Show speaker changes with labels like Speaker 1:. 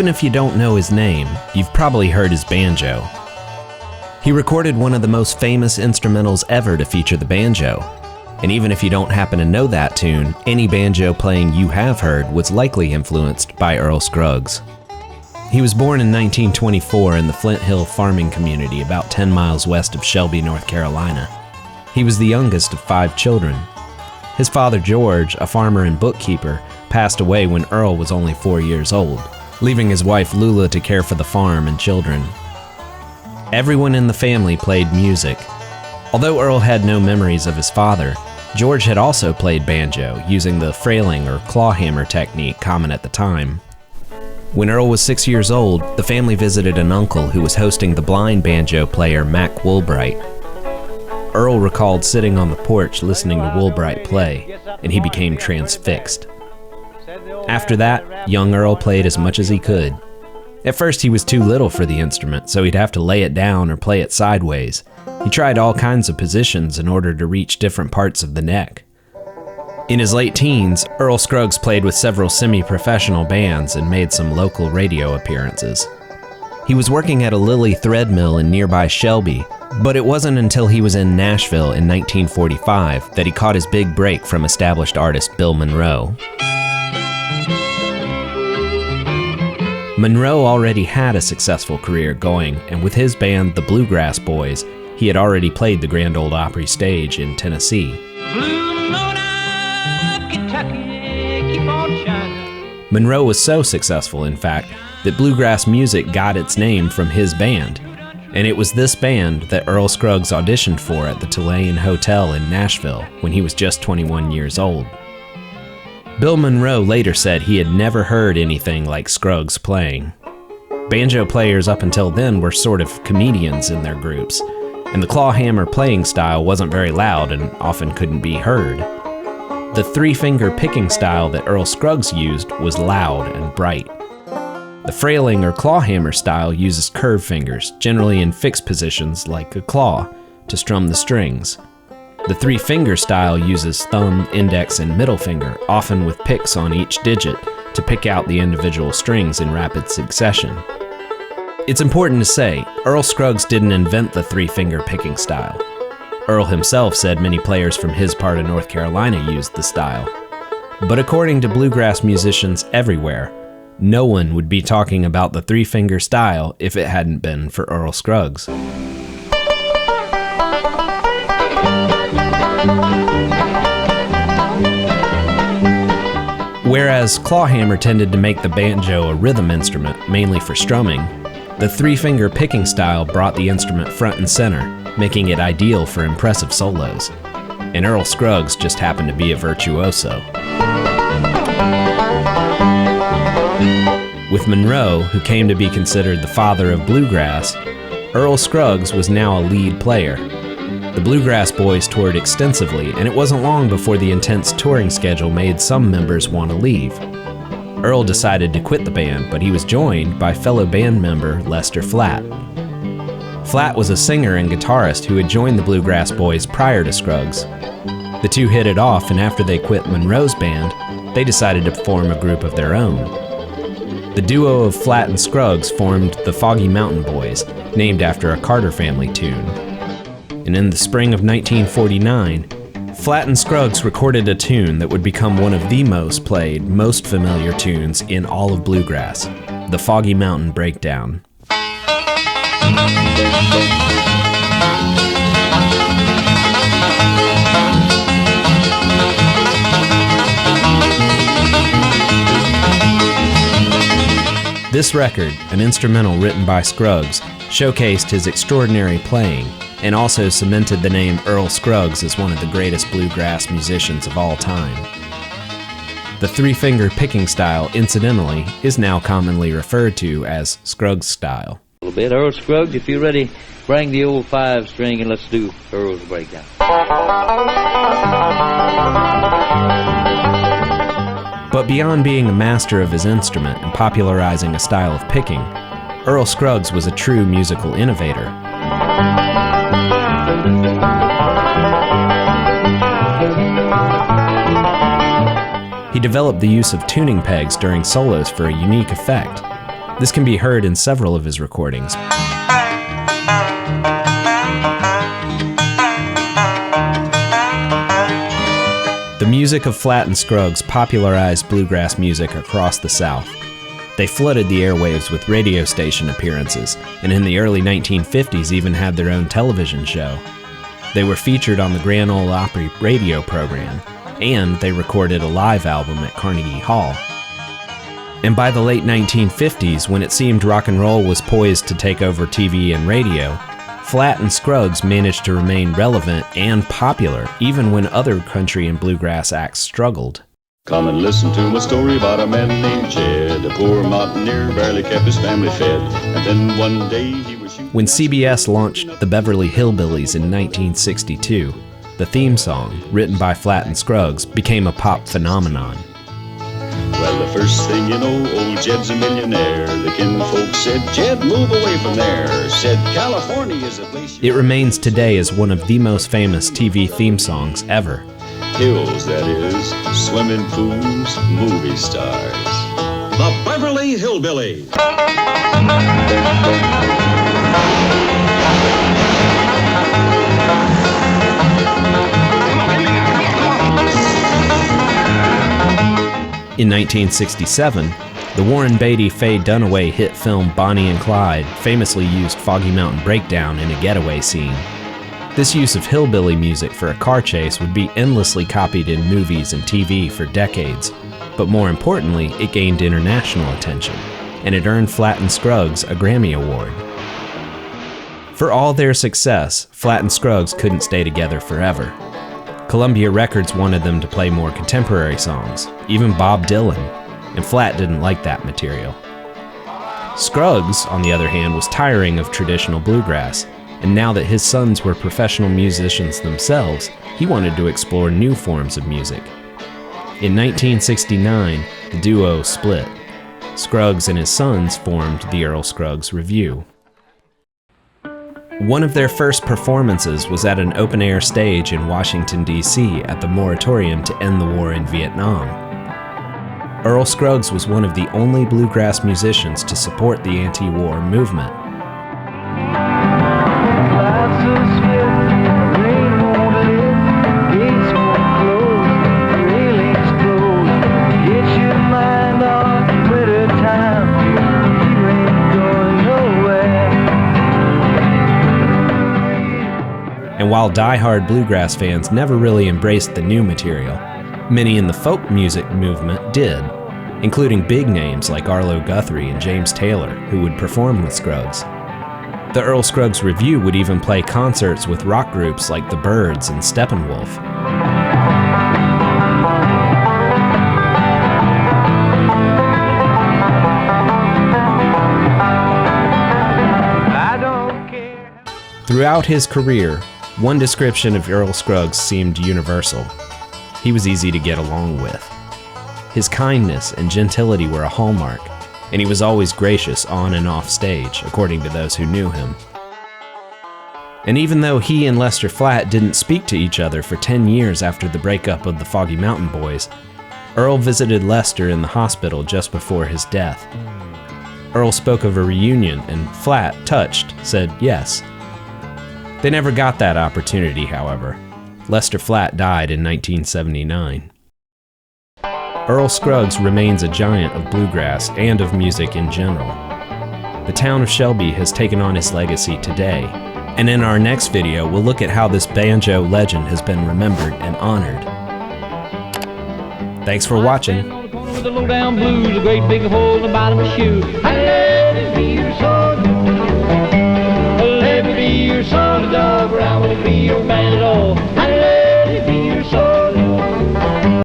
Speaker 1: Even if you don't know his name, you've probably heard his banjo. He recorded one of the most famous instrumentals ever to feature the banjo. And even if you don't happen to know that tune, any banjo playing you have heard was likely influenced by Earl Scruggs. He was born in 1924 in the Flint Hill farming community about 10 miles west of Shelby, North Carolina. He was the youngest of 5 children. His father, George, a farmer and bookkeeper, passed away when Earl was only 4 years old, leaving his wife Lula to care for the farm and children. Everyone in the family played music. Although Earl had no memories of his father, George had also played banjo using the frailing or clawhammer technique common at the time. When Earl was 6 years old, the family visited an uncle who was hosting the blind banjo player Mac Woolbright. Earl recalled sitting on the porch listening to Woolbright play, and he became transfixed. After that, young Earl played as much as he could. At first he was too little for the instrument, so he'd have to lay it down or play it sideways. He tried all kinds of positions in order to reach different parts of the neck. In his late teens, Earl Scruggs played with several semi-professional bands and made some local radio appearances. He was working at a Lilly thread mill in nearby Shelby, but it wasn't until he was in Nashville in 1945 that he caught his big break from established artist Bill Monroe. Monroe already had a successful career going, and with his band, the Bluegrass Boys, he had already played the Grand Ole Opry stage in Tennessee. Monroe was so successful, in fact, that bluegrass music got its name from his band, and it was this band that Earl Scruggs auditioned for at the Tulane Hotel in Nashville when he was just 21 years old. Bill Monroe later said he had never heard anything like Scruggs playing. Banjo players up until then were sort of comedians in their groups, and the clawhammer playing style wasn't very loud and often couldn't be heard. The three-finger picking style that Earl Scruggs used was loud and bright. The frailing or clawhammer style uses curved fingers, generally in fixed positions like a claw, to strum the strings. The three-finger style uses thumb, index, and middle finger, often with picks on each digit, to pick out the individual strings in rapid succession. It's important to say, Earl Scruggs didn't invent the three-finger picking style. Earl himself said many players from his part of North Carolina used the style. But according to bluegrass musicians everywhere, no one would be talking about the three-finger style if it hadn't been for Earl Scruggs. Whereas clawhammer tended to make the banjo a rhythm instrument, mainly for strumming, the three-finger picking style brought the instrument front and center, making it ideal for impressive solos. And Earl Scruggs just happened to be a virtuoso. With Monroe, who came to be considered the father of bluegrass, Earl Scruggs was now a lead player. The Bluegrass Boys toured extensively, and it wasn't long before the intense touring schedule made some members want to leave. Earl decided to quit the band, but he was joined by fellow band member Lester Flatt. Flatt was a singer and guitarist who had joined the Bluegrass Boys prior to Scruggs. The two hit it off, and after they quit Monroe's band, they decided to form a group of their own. The duo of Flatt and Scruggs formed the Foggy Mountain Boys, named after a Carter family tune. And in the spring of 1949, Flatt and Scruggs recorded a tune that would become one of the most played, most familiar tunes in all of bluegrass, the Foggy Mountain Breakdown. This record, an instrumental written by Scruggs, showcased his extraordinary playing and also cemented the name Earl Scruggs as one of the greatest bluegrass musicians of all time. The three-finger picking style, incidentally, is now commonly referred to as Scruggs style.
Speaker 2: A little bit. Earl Scruggs, if you're ready, bring the old 5-string and let's do Earl's Breakdown.
Speaker 1: But beyond being a master of his instrument and popularizing a style of picking, Earl Scruggs was a true musical innovator. He developed the use of tuning pegs during solos for a unique effect. This can be heard in several of his recordings. The music of Flatt and Scruggs popularized bluegrass music across the South. They flooded the airwaves with radio station appearances, and in the early 1950s even had their own television show. They were featured on the Grand Ole Opry radio program, and they recorded a live album at Carnegie Hall. And by the late 1950s, when it seemed rock and roll was poised to take over TV and radio, Flatt and Scruggs managed to remain relevant and popular even when other country and bluegrass acts struggled.
Speaker 3: Come and listen to my story about a man named Jed. A poor mountaineer barely kept his family fed. And then one day he was shooting...
Speaker 1: When CBS launched the Beverly Hillbillies in 1962, the theme song, written by Flatt and Scruggs, became a pop phenomenon.
Speaker 3: Well, the first thing you know, old Jed's a millionaire. The kinfolk said, Jed, move away from there. Said, California is a place...
Speaker 1: It remains today as one of the most famous TV theme songs ever.
Speaker 3: Hills, that is, swimming pools, movie stars.
Speaker 4: The Beverly Hillbilly.
Speaker 1: In 1967, the Warren Beatty-Faye Dunaway hit film Bonnie and Clyde famously used Foggy Mountain Breakdown in a getaway scene. This use of hillbilly music for a car chase would be endlessly copied in movies and TV for decades, but more importantly, it gained international attention, and it earned Flatt and Scruggs a Grammy Award. For all their success, Flatt and Scruggs couldn't stay together forever. Columbia Records wanted them to play more contemporary songs, even Bob Dylan, and Flatt didn't like that material. Scruggs, on the other hand, was tiring of traditional bluegrass, and now that his sons were professional musicians themselves, he wanted to explore new forms of music. In 1969, the duo split. Scruggs and his sons formed the Earl Scruggs Revue. One of their first performances was at an open-air stage in Washington, D.C. at the Moratorium to End the War in Vietnam. Earl Scruggs was one of the only bluegrass musicians to support the anti-war movement. And while die-hard bluegrass fans never really embraced the new material, many in the folk music movement did, including big names like Arlo Guthrie and James Taylor, who would perform with Scruggs. The Earl Scruggs Revue would even play concerts with rock groups like the Byrds and Steppenwolf. Throughout his career, one description of Earl Scruggs seemed universal. He was easy to get along with. His kindness and gentility were a hallmark, and he was always gracious on and off stage, according to those who knew him. And even though he and Lester Flatt didn't speak to each other for 10 years after the breakup of the Foggy Mountain Boys, Earl visited Lester in the hospital just before his death. Earl spoke of a reunion, and Flatt, touched, said yes. They never got that opportunity, however. Lester Flatt died in 1979. Earl Scruggs remains a giant of bluegrass and of music in general. The town of Shelby has taken on his legacy today, and in our next video we'll look at how this banjo legend has been remembered and honored. Thanks for watching.
Speaker 2: The low down blues, a great big hole in the bottom of the shoe.